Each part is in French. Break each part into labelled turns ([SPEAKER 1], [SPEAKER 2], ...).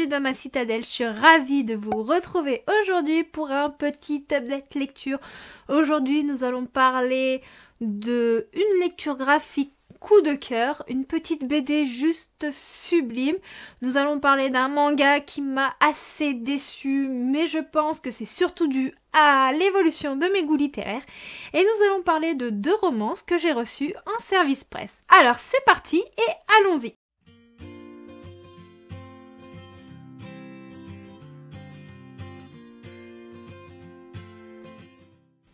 [SPEAKER 1] bienvenue dans ma citadelle. Je suis ravie de vous retrouver aujourd'hui pour un petit update lecture. Aujourd'hui, nous allons parler de une lecture graphique coup de cœur, une petite BD juste sublime. Nous allons parler d'un manga qui m'a assez déçue, mais je pense que c'est surtout dû à l'évolution de mes goûts littéraires. Et nous allons parler de 2 romances que j'ai reçues en service presse. Alors c'est parti et allons-y.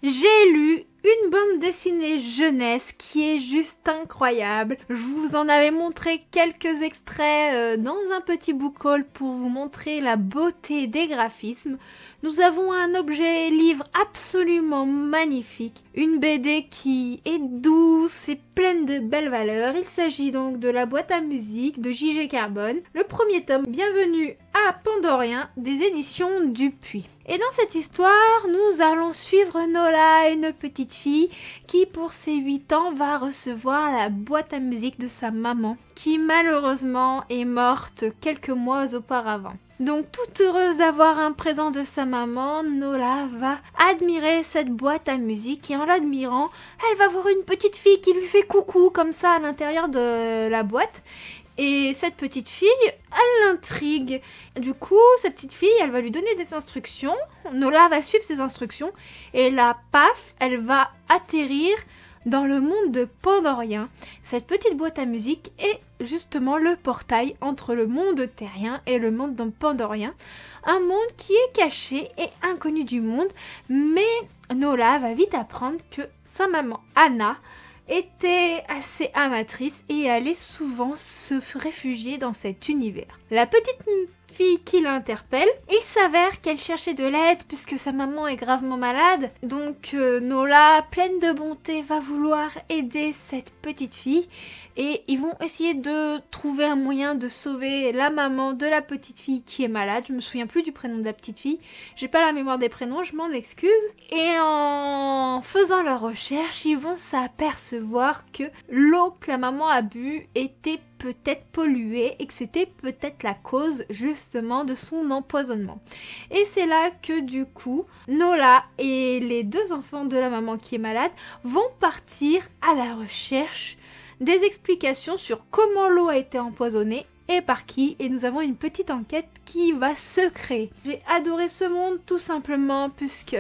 [SPEAKER 1] J'ai lu une bande dessinée jeunesse qui est juste incroyable. Je vous en avais montré quelques extraits dans un petit book haul pour vous montrer la beauté des graphismes. Nous avons un objet livre absolument magnifique. Une BD qui est douce et pleine de belles valeurs. Il s'agit donc de La boîte à musique de J.G. Carbone. Le premier tome, Bienvenue à Pandorien, des éditions Dupuis. Et dans cette histoire, nous allons suivre Nola, une petite fille qui pour ses 8 ans va recevoir la boîte à musique de sa maman, qui malheureusement est morte quelques mois auparavant. Donc toute heureuse d'avoir un présent de sa maman, Nola va admirer cette boîte à musique et en l'admirant, elle va voir une petite fille qui lui fait coucou comme ça à l'intérieur de la boîte. Et cette petite fille, elle l'intrigue. Du coup, cette petite fille, elle va lui donner des instructions. Nola va suivre ses instructions. Et là, paf, elle va atterrir dans le monde de Pandorien. Cette petite boîte à musique est justement le portail entre le monde terrien et le monde pandorien. Un monde qui est caché et inconnu du monde. Mais Nola va vite apprendre que sa maman, Anna, était assez amatrice et allait souvent se réfugier dans cet univers. La petite fille qui l'interpelle, il s'avère qu'elle cherchait de l'aide puisque sa maman est gravement malade. Donc Nola, pleine de bonté, va vouloir aider cette petite fille et ils vont essayer de trouver un moyen de sauver la maman de la petite fille qui est malade. Je me souviens plus du prénom de la petite fille, j'ai pas la mémoire des prénoms, je m'en excuse. Et en faisant leur recherche, ils vont s'apercevoir que l'eau que la maman a bu était peut-être polluée et que c'était peut-être la cause justement de son empoisonnement. Et c'est là que du coup, Nola et les 2 enfants de la maman qui est malade vont partir à la recherche des explications sur comment l'eau a été empoisonnée et par qui, et nous avons une petite enquête qui va se créer. J'ai adoré ce monde tout simplement puisque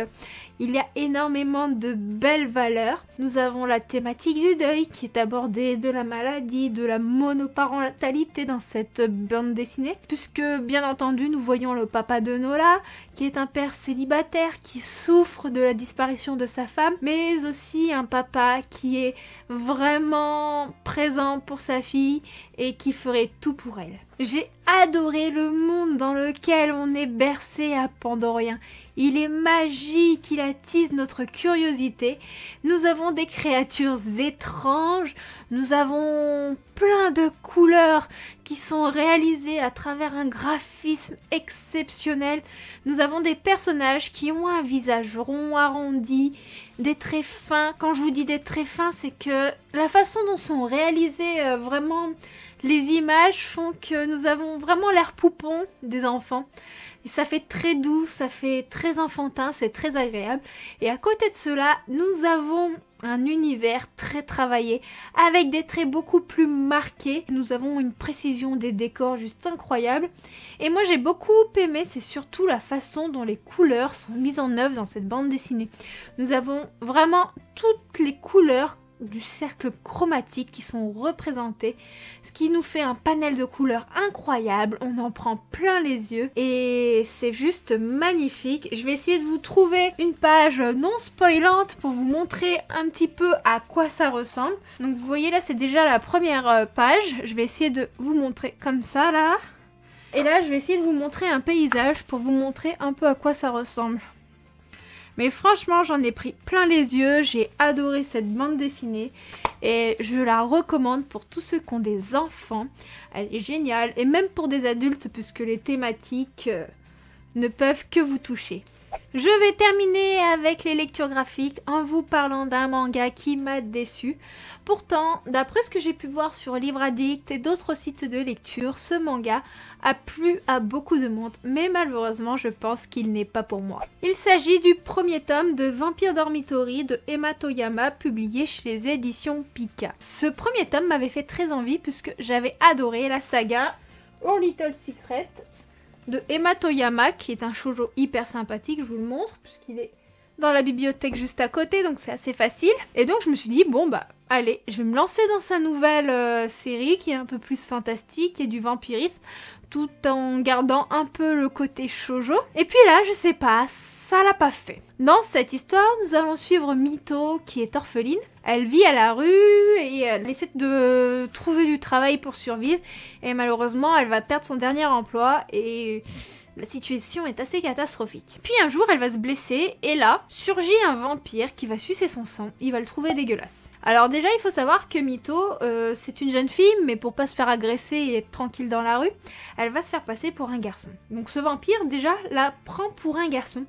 [SPEAKER 1] il y a énormément de belles valeurs. Nous avons la thématique du deuil qui est abordée, de la maladie, de la monoparentalité dans cette bande dessinée. Puisque bien entendu nous voyons le papa de Nola qui est un père célibataire qui souffre de la disparition de sa femme. Mais aussi un papa qui est vraiment présent pour sa fille et qui ferait tout pour elle. J'ai adoré le monde dans lequel on est bercé à Pandorien. Il est magique, il attise notre curiosité. Nous avons des créatures étranges, nous avons plein de couleurs qui sont réalisées à travers un graphisme exceptionnel. Nous avons des personnages qui ont un visage rond, arrondi, des traits fins. Quand je vous dis des traits fins, c'est que la façon dont sont réalisées vraiment les images font que nous avons vraiment l'air poupon des enfants. Et ça fait très doux, ça fait très enfantin, c'est très agréable. Et à côté de cela, nous avons un univers très travaillé, avec des traits beaucoup plus marqués. Nous avons une précision des décors juste incroyable. Et moi j'ai beaucoup aimé, c'est surtout la façon dont les couleurs sont mises en œuvre dans cette bande dessinée. Nous avons vraiment toutes les couleurs du cercle chromatique qui sont représentés, ce qui nous fait un panel de couleurs incroyable. On en prend plein les yeux et c'est juste magnifique. Je vais essayer de vous trouver une page non spoilante pour vous montrer un petit peu à quoi ça ressemble. Donc vous voyez là, c'est déjà la première page. Je vais essayer de vous montrer comme ça là. Et là je vais essayer de vous montrer un paysage pour vous montrer un peu à quoi ça ressemble. Mais franchement, j'en ai pris plein les yeux, j'ai adoré cette bande dessinée et je la recommande pour tous ceux qui ont des enfants. Elle est géniale et même pour des adultes puisque les thématiques ne peuvent que vous toucher. Je vais terminer avec les lectures graphiques en vous parlant d'un manga qui m'a déçu. Pourtant, d'après ce que j'ai pu voir sur Livre Addict et d'autres sites de lecture, ce manga a plu à beaucoup de monde, mais malheureusement je pense qu'il n'est pas pour moi. Il s'agit du premier tome de Vampire Dormitory de Emma Toyama, publié chez les éditions Pika. Ce premier tome m'avait fait très envie puisque j'avais adoré la saga Our Little Secret de Emma Toyama, qui est un shoujo hyper sympathique, je vous le montre, puisqu'il est dans la bibliothèque juste à côté, donc c'est assez facile. Et donc je me suis dit, bon bah, allez, je vais me lancer dans sa nouvelle série, qui est un peu plus fantastique et du vampirisme, tout en gardant un peu le côté shoujo. Et puis là, je sais pas, ça l'a pas fait. Dans cette histoire, nous allons suivre Mito, qui est orpheline. Elle vit à la rue et elle essaie de trouver du travail pour survivre. Et malheureusement, elle va perdre son dernier emploi et la situation est assez catastrophique. Puis un jour, elle va se blesser et là, surgit un vampire qui va sucer son sang. Il va le trouver dégueulasse. Alors déjà, il faut savoir que Mito, c'est une jeune fille, mais pour pas se faire agresser et être tranquille dans la rue, elle va se faire passer pour un garçon. Donc ce vampire, déjà, la prend pour un garçon.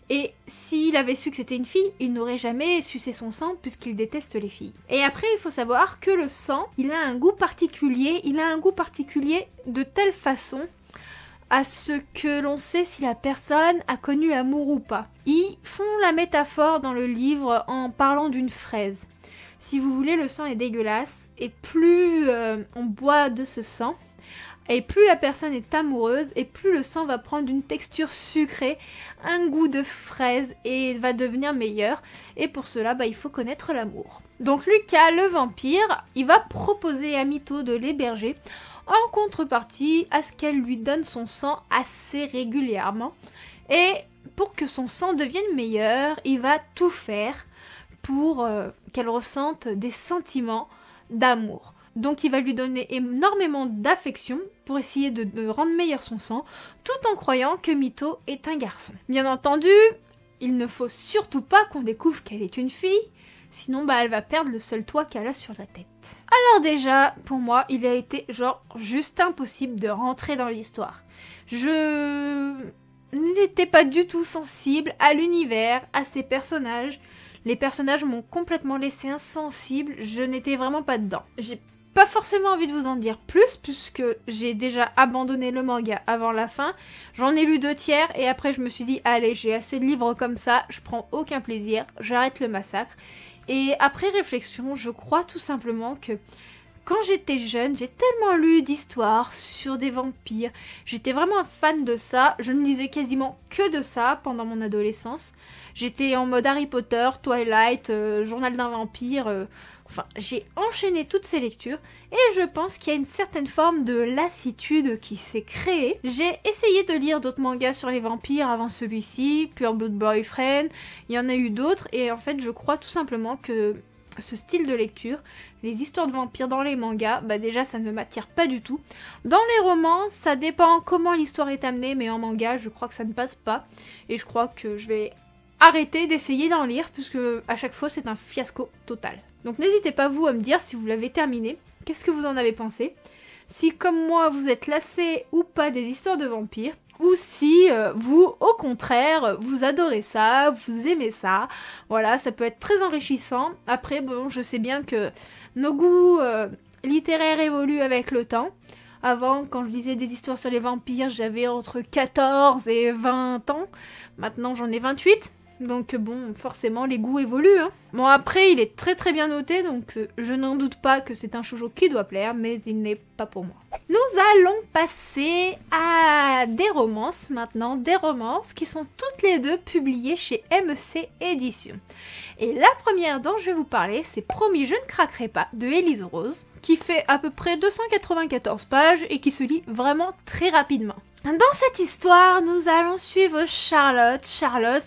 [SPEAKER 1] Et s'il avait su que c'était une fille, il n'aurait jamais sucé son sang puisqu'il déteste les filles. Et après, il faut savoir que le sang, il a un goût particulier. Il a un goût particulier de telle façon à ce que l'on sait si la personne a connu l'amour ou pas. Ils font la métaphore dans le livre en parlant d'une fraise. Si vous voulez, le sang est dégueulasse et plus on boit de ce sang, et plus la personne est amoureuse, et plus le sang va prendre une texture sucrée, un goût de fraise, et va devenir meilleur. Et pour cela, il faut connaître l'amour. Donc Lucas, le vampire, il va proposer à Mito de l'héberger, en contrepartie à ce qu'elle lui donne son sang assez régulièrement. Et pour que son sang devienne meilleur, il va tout faire pour qu'elle ressente des sentiments d'amour. Donc il va lui donner énormément d'affection pour essayer de rendre meilleur son sang, tout en croyant que Mito est un garçon. Bien entendu, il ne faut surtout pas qu'on découvre qu'elle est une fille, sinon elle va perdre le seul toit qu'elle a sur la tête. Alors déjà, pour moi, il a été juste impossible de rentrer dans l'histoire. Je n'étais pas du tout sensible à l'univers, à ses personnages. Les personnages m'ont complètement laissé insensible, je n'étais vraiment pas dedans. J'ai pas forcément envie de vous en dire plus, puisque j'ai déjà abandonné le manga avant la fin. J'en ai lu 2/3 et après je me suis dit, allez, j'ai assez de livres comme ça, je prends aucun plaisir, j'arrête le massacre. Et après réflexion, je crois tout simplement que quand j'étais jeune, j'ai tellement lu d'histoires sur des vampires. J'étais vraiment fan de ça. Je ne lisais quasiment que de ça pendant mon adolescence. J'étais en mode Harry Potter, Twilight, Journal d'un vampire. Enfin, j'ai enchaîné toutes ces lectures et je pense qu'il y a une certaine forme de lassitude qui s'est créée. J'ai essayé de lire d'autres mangas sur les vampires avant celui-ci, Pure Blood Boyfriend, il y en a eu d'autres et en fait je crois tout simplement que ce style de lecture, les histoires de vampires dans les mangas, déjà ça ne m'attire pas du tout. Dans les romans, ça dépend comment l'histoire est amenée, mais en manga je crois que ça ne passe pas et je crois que je vais arrêter d'essayer d'en lire puisque à chaque fois c'est un fiasco total. Donc n'hésitez pas vous à me dire si vous l'avez terminé, qu'est-ce que vous en avez pensé, si comme moi vous êtes lassé ou pas des histoires de vampires, ou si vous au contraire vous adorez ça, vous aimez ça, voilà, ça peut être très enrichissant. Après bon, je sais bien que nos goûts littéraires évoluent avec le temps. Avant, quand je lisais des histoires sur les vampires, j'avais entre 14 et 20 ans, maintenant j'en ai 28. Donc bon, forcément les goûts évoluent. Hein. Bon après, il est très très bien noté, donc je n'en doute pas que c'est un shoujo qui doit plaire, mais il n'est pas pour moi. Nous allons passer à des romances maintenant, des romances qui sont toutes les deux publiées chez MC Éditions. Et la première dont je vais vous parler, c'est Promis je ne craquerai pas de Élise Rose, qui fait à peu près 294 pages et qui se lit vraiment très rapidement. Dans cette histoire, nous allons suivre Charlotte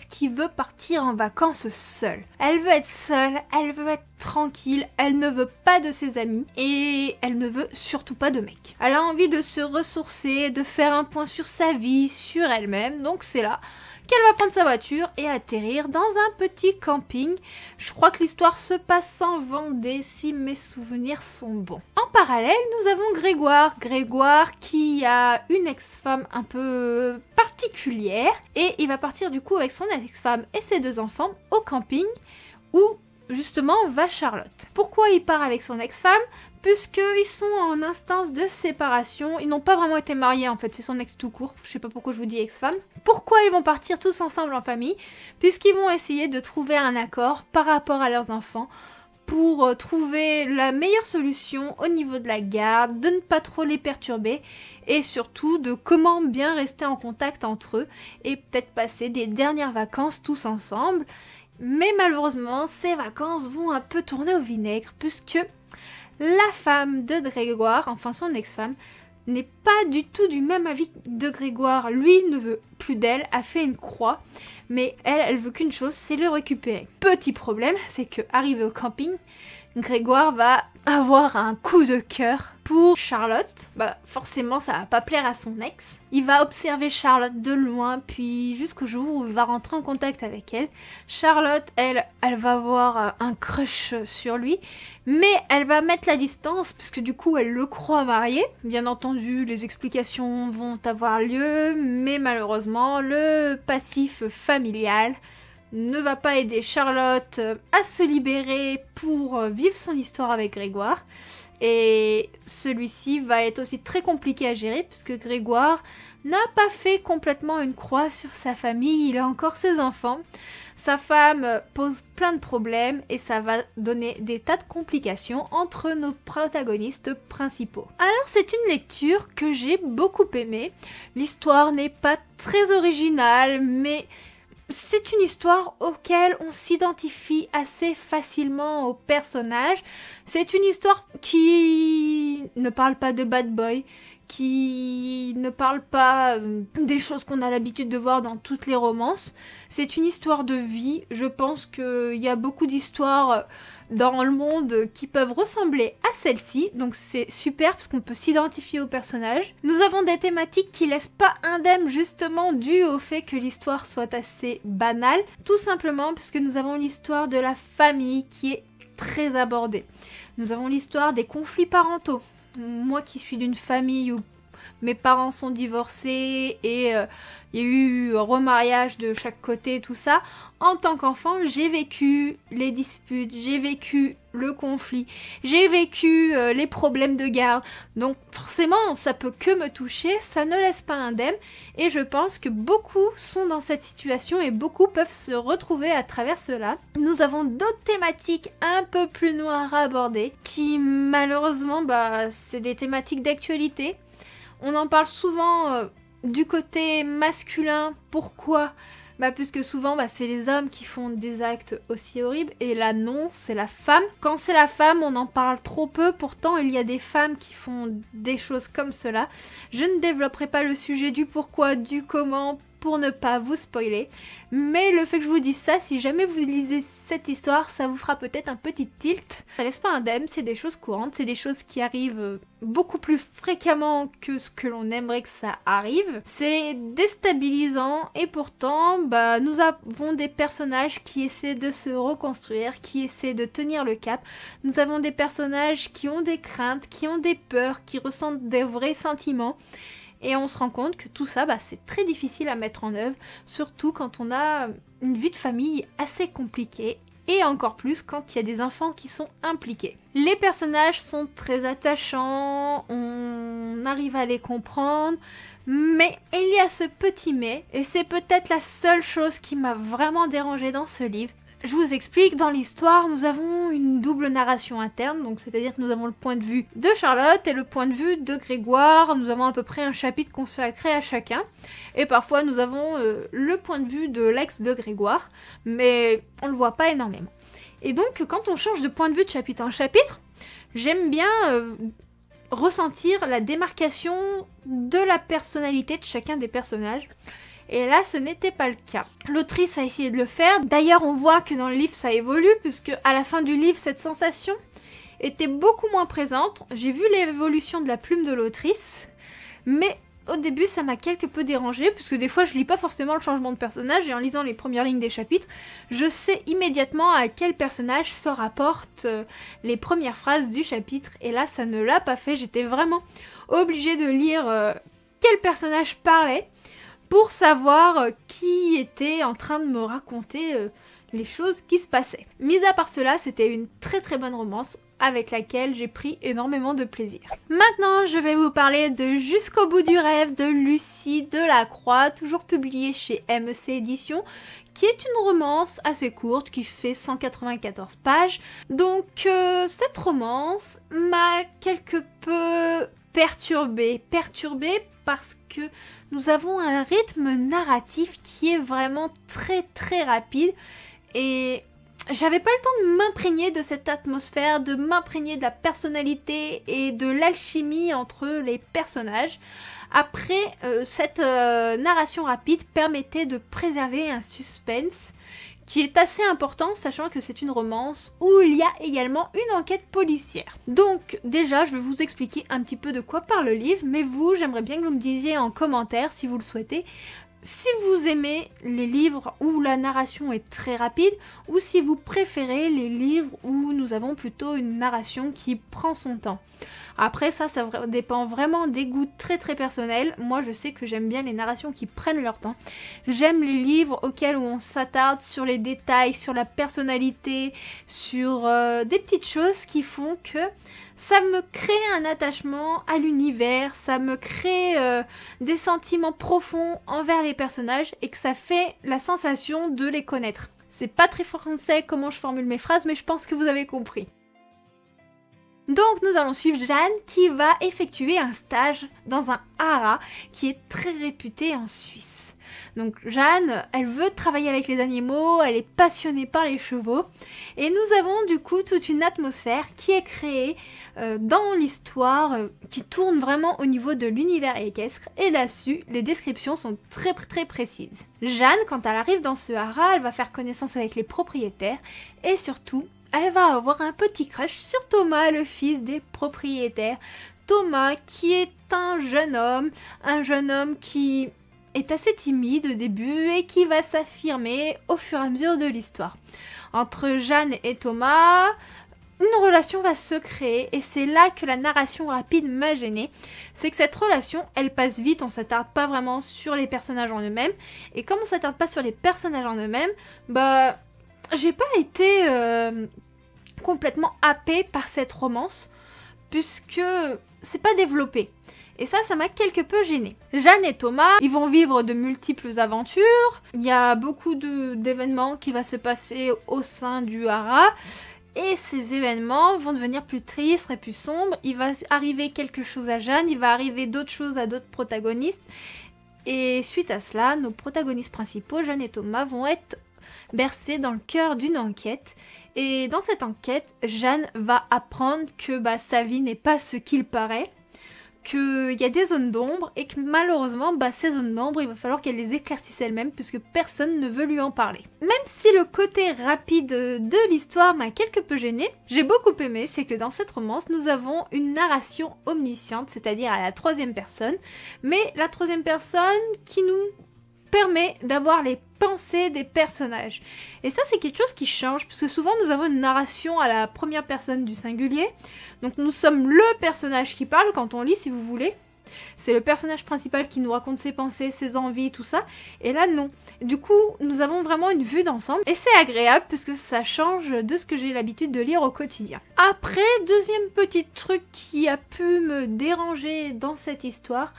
[SPEAKER 1] qui veut partir en vacances seule. Elle veut être seule, elle veut être tranquille, elle ne veut pas de ses amis et elle ne veut surtout pas de mec. Elle a envie de se ressourcer, de faire un point sur sa vie, sur elle-même, donc c'est là qu'elle va prendre sa voiture et atterrir dans un petit camping. Je crois que l'histoire se passe en Vendée si mes souvenirs sont bons. En parallèle, nous avons Grégoire qui a une ex-femme un peu particulière particulière et il va partir du coup avec son ex-femme et ses 2 enfants au camping où justement va Charlotte. Pourquoi il part avec son ex-femme? Puisqu'ils sont en instance de séparation, ils n'ont pas vraiment été mariés en fait, c'est son ex tout court, je sais pas pourquoi je vous dis ex-femme. Pourquoi ils vont partir tous ensemble en famille? Puisqu'ils vont essayer de trouver un accord par rapport à leurs enfants pour trouver la meilleure solution au niveau de la garde, de ne pas trop les perturber et surtout de comment bien rester en contact entre eux et peut-être passer des dernières vacances tous ensemble. Mais malheureusement, ces vacances vont un peu tourner au vinaigre puisque la femme de Grégoire, enfin son ex-femme, n'est pas du tout du même avis de Grégoire. Lui ne veut plus d'elle, a fait une croix, mais elle veut qu'une chose, c'est le récupérer. Petit problème, c'est que arrivé au camping, Grégoire va avoir un coup de cœur pour Charlotte. Bah forcément ça va pas plaire à son ex. Il va observer Charlotte de loin, puis jusqu'au jour où il va rentrer en contact avec elle. Charlotte, elle va avoir un crush sur lui, mais elle va mettre la distance, puisque du coup elle le croit marié. Bien entendu, les explications vont avoir lieu, mais malheureusement, le passif familial ne va pas aider Charlotte à se libérer pour vivre son histoire avec Grégoire. Et celui-ci va être aussi très compliqué à gérer puisque Grégoire n'a pas fait complètement une croix sur sa famille, il a encore ses enfants. Sa femme pose plein de problèmes et ça va donner des tas de complications entre nos protagonistes principaux. Alors c'est une lecture que j'ai beaucoup aimée. L'histoire n'est pas très originale mais c'est une histoire auquel on s'identifie assez facilement aux personnages. C'est une histoire qui ne parle pas de bad boy, qui ne parle pas des choses qu'on a l'habitude de voir dans toutes les romances. C'est une histoire de vie. Je pense qu'il y a beaucoup d'histoires dans le monde qui peuvent ressembler à celle-ci, donc c'est super parce qu'on peut s'identifier aux personnages. Nous avons des thématiques qui laissent pas indemnes justement dû au fait que l'histoire soit assez banale, tout simplement parce que nous avons l'histoire de la famille qui est très abordée. Nous avons l'histoire des conflits parentaux. Moi qui suis d'une famille où mes parents sont divorcés et il y a eu un remariage de chaque côté, tout ça. En tant qu'enfant, j'ai vécu les disputes, j'ai vécu le conflit, j'ai vécu les problèmes de garde. Donc forcément, ça peut que me toucher, ça ne laisse pas indemne. Et je pense que beaucoup sont dans cette situation et beaucoup peuvent se retrouver à travers cela. Nous avons d'autres thématiques un peu plus noires à aborder qui malheureusement, c'est des thématiques d'actualité. On en parle souvent du côté masculin. Pourquoi ? Puisque souvent c'est les hommes qui font des actes aussi horribles et là non, c'est la femme. Quand c'est la femme, on en parle trop peu, pourtant il y a des femmes qui font des choses comme cela. Je ne développerai pas le sujet du pourquoi, du comment, pour ne pas vous spoiler. Mais le fait que je vous dise ça, si jamais vous lisez cette histoire, ça vous fera peut-être un petit tilt. Ça laisse pas indemne, c'est des choses courantes, c'est des choses qui arrivent beaucoup plus fréquemment que ce que l'on aimerait que ça arrive. C'est déstabilisant et pourtant, nous avons des personnages qui essaient de se reconstruire, qui essaient de tenir le cap. Nous avons des personnages qui ont des craintes, qui ont des peurs, qui ressentent des vrais sentiments. Et on se rend compte que tout ça, c'est très difficile à mettre en œuvre, surtout quand on a une vie de famille assez compliquée, et encore plus quand il y a des enfants qui sont impliqués. Les personnages sont très attachants, on arrive à les comprendre, mais il y a ce petit mais, et c'est peut-être la seule chose qui m'a vraiment dérangée dans ce livre. Je vous explique, dans l'histoire, nous avons une double narration interne, donc c'est-à-dire que nous avons le point de vue de Charlotte et le point de vue de Grégoire. Nous avons à peu près un chapitre consacré à chacun, et parfois nous avons le point de vue de l'ex de Grégoire, mais on le voit pas énormément. Et donc, quand on change de point de vue de chapitre en chapitre, j'aime bien ressentir la démarcation de la personnalité de chacun des personnages. Et là, ce n'était pas le cas. L'autrice a essayé de le faire. D'ailleurs, on voit que dans le livre, ça évolue, puisque à la fin du livre, cette sensation était beaucoup moins présente. J'ai vu l'évolution de la plume de l'autrice, mais au début, ça m'a quelque peu dérangée, puisque des fois, je lis pas forcément le changement de personnage, et en lisant les premières lignes des chapitres, je sais immédiatement à quel personnage se rapportent les premières phrases du chapitre, et là, ça ne l'a pas fait. J'étais vraiment obligée de lire quel personnage parlait, pour savoir qui était en train de me raconter les choses qui se passaient. Mis à part cela, c'était une très bonne romance avec laquelle j'ai pris énormément de plaisir. Maintenant, je vais vous parler de Jusqu'au bout du rêve de Lucie Delacroix, toujours publiée chez MEC Éditions, qui est une romance assez courte qui fait 194 pages. Donc cette romance m'a quelque peu perturbée parce que nous avons un rythme narratif qui est vraiment très rapide et j'avais pas le temps de m'imprégner de cette atmosphère, de m'imprégner de la personnalité et de l'alchimie entre les personnages. Après, cette narration rapide permettait de préserver un suspense qui est assez important, sachant que c'est une romance où il y a également une enquête policière. Donc déjà, je vais vous expliquer un petit peu de quoi parle le livre, mais vous, j'aimerais bien que vous me disiez en commentaire, si vous le souhaitez, si vous aimez les livres où la narration est très rapide ou si vous préférez les livres où nous avons plutôt une narration qui prend son temps. Après ça dépend vraiment des goûts très personnels. Moi je sais que j'aime bien les narrations qui prennent leur temps. J'aime les livres auxquels on s'attarde sur les détails, sur la personnalité, sur des petites choses qui font que ça me crée un attachement à l'univers, ça me crée des sentiments profonds envers les personnages et que ça fait la sensation de les connaître. C'est pas très français comment je formule mes phrases, mais je pense que vous avez compris. Donc nous allons suivre Jeanne qui va effectuer un stage dans un haras qui est très réputé en Suisse. Donc Jeanne, elle veut travailler avec les animaux, elle est passionnée par les chevaux et nous avons du coup toute une atmosphère qui est créée dans l'histoire qui tourne vraiment au niveau de l'univers équestre et là-dessus les descriptions sont très précises. Jeanne, quand elle arrive dans ce haras, elle va faire connaissance avec les propriétaires et surtout elle va avoir un petit crush sur Thomas, le fils des propriétaires. Thomas qui est un jeune homme qui est assez timide au début et qui va s'affirmer au fur et à mesure de l'histoire. Entre Jeanne et Thomas, une relation va se créer et c'est là que la narration rapide m'a gênée. C'est que cette relation, elle passe vite, on s'attarde pas vraiment sur les personnages en eux-mêmes. Et comme on s'attarde pas sur les personnages en eux-mêmes, bah j'ai pas été complètement happée par cette romance puisque c'est pas développé. Et ça m'a quelque peu gênée. Jeanne et Thomas, ils vont vivre de multiples aventures. Il y a beaucoup d'événements qui vont se passer au sein du haras. Et ces événements vont devenir plus tristes et plus sombres. Il va arriver quelque chose à Jeanne, il va arriver d'autres choses à d'autres protagonistes. Et suite à cela, nos protagonistes principaux, Jeanne et Thomas, vont être bercés dans le cœur d'une enquête. Et dans cette enquête, Jeanne va apprendre que sa vie n'est pas ce qu'il paraît. Qu'il y a des zones d'ombre et que malheureusement ces zones d'ombre il va falloir qu'elle les éclaircisse elle-même puisque personne ne veut lui en parler. Même si le côté rapide de l'histoire m'a quelque peu gênée, j'ai beaucoup aimé, c'est que dans cette romance nous avons une narration omnisciente, c'est-à-dire à la troisième personne, mais la troisième personne qui nous permet d'avoir les pensées des personnages. Et ça c'est quelque chose qui change, parce que souvent nous avons une narration à la première personne du singulier, donc nous sommes le personnage qui parle quand on lit si vous voulez. C'est le personnage principal qui nous raconte ses pensées, ses envies, tout ça. Et là non. Du coup nous avons vraiment une vue d'ensemble et c'est agréable parce que ça change de ce que j'ai l'habitude de lire au quotidien. Après, deuxième petit truc qui a pu me déranger dans cette histoire,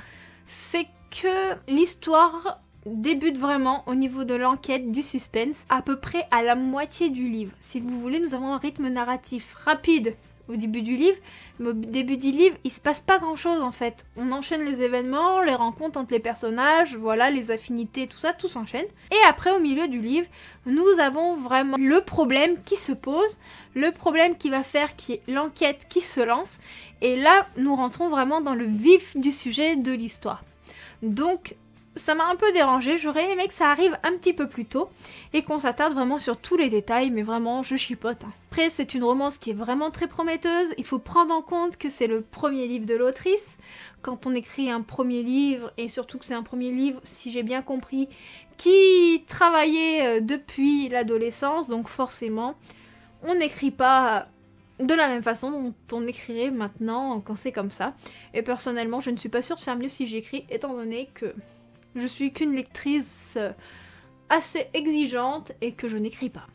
[SPEAKER 1] c'est que l'histoire débute vraiment au niveau de l'enquête, du suspense, à peu près à la moitié du livre. Si vous voulez, nous avons un rythme narratif rapide au début du livre, mais au début du livre, il se passe pas grand chose en fait. On enchaîne les événements, les rencontres entre les personnages, voilà, les affinités, tout ça, tout s'enchaîne. Et après, au milieu du livre, nous avons vraiment le problème qui se pose, le problème qui va faire qui est l'enquête qui se lance, et là, nous rentrons vraiment dans le vif du sujet de l'histoire. Donc, ça m'a un peu dérangée, j'aurais aimé que ça arrive un petit peu plus tôt et qu'on s'attarde vraiment sur tous les détails, mais vraiment je chipote. Après c'est une romance qui est vraiment très prometteuse, il faut prendre en compte que c'est le premier livre de l'autrice. Quand on écrit un premier livre, et surtout que c'est un premier livre, si j'ai bien compris, qui travaillait depuis l'adolescence, donc forcément on n'écrit pas de la même façon dont on écrirait maintenant quand c'est comme ça. Et personnellement je ne suis pas sûre de faire mieux si j'écris, étant donné que je suis qu'une lectrice assez exigeante et que je n'écris pas.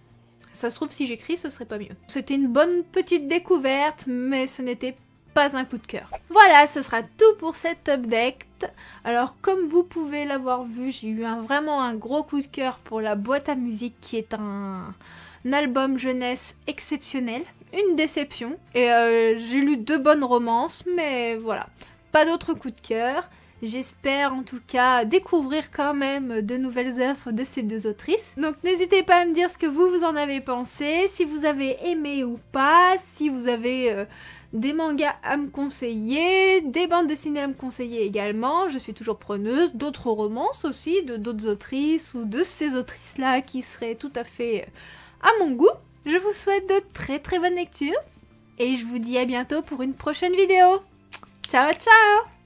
[SPEAKER 1] Ça se trouve, si j'écris, ce serait pas mieux. C'était une bonne petite découverte, mais ce n'était pas un coup de cœur. Voilà, ce sera tout pour cet update. Alors, comme vous pouvez l'avoir vu, j'ai eu vraiment un gros coup de cœur pour la boîte à musique, qui est un album jeunesse exceptionnel. Une déception. Et j'ai lu 2 bonnes romances, mais voilà. Pas d'autres coups de cœur. J'espère en tout cas découvrir quand même de nouvelles œuvres de ces 2 autrices. Donc n'hésitez pas à me dire ce que vous en avez pensé, si vous avez aimé ou pas, si vous avez des mangas à me conseiller, des bandes dessinées à me conseiller également. Je suis toujours preneuse, d'autres romances aussi, de d'autres autrices ou de ces autrices-là qui seraient tout à fait à mon goût. Je vous souhaite de très bonnes lectures et je vous dis à bientôt pour une prochaine vidéo. Ciao ciao!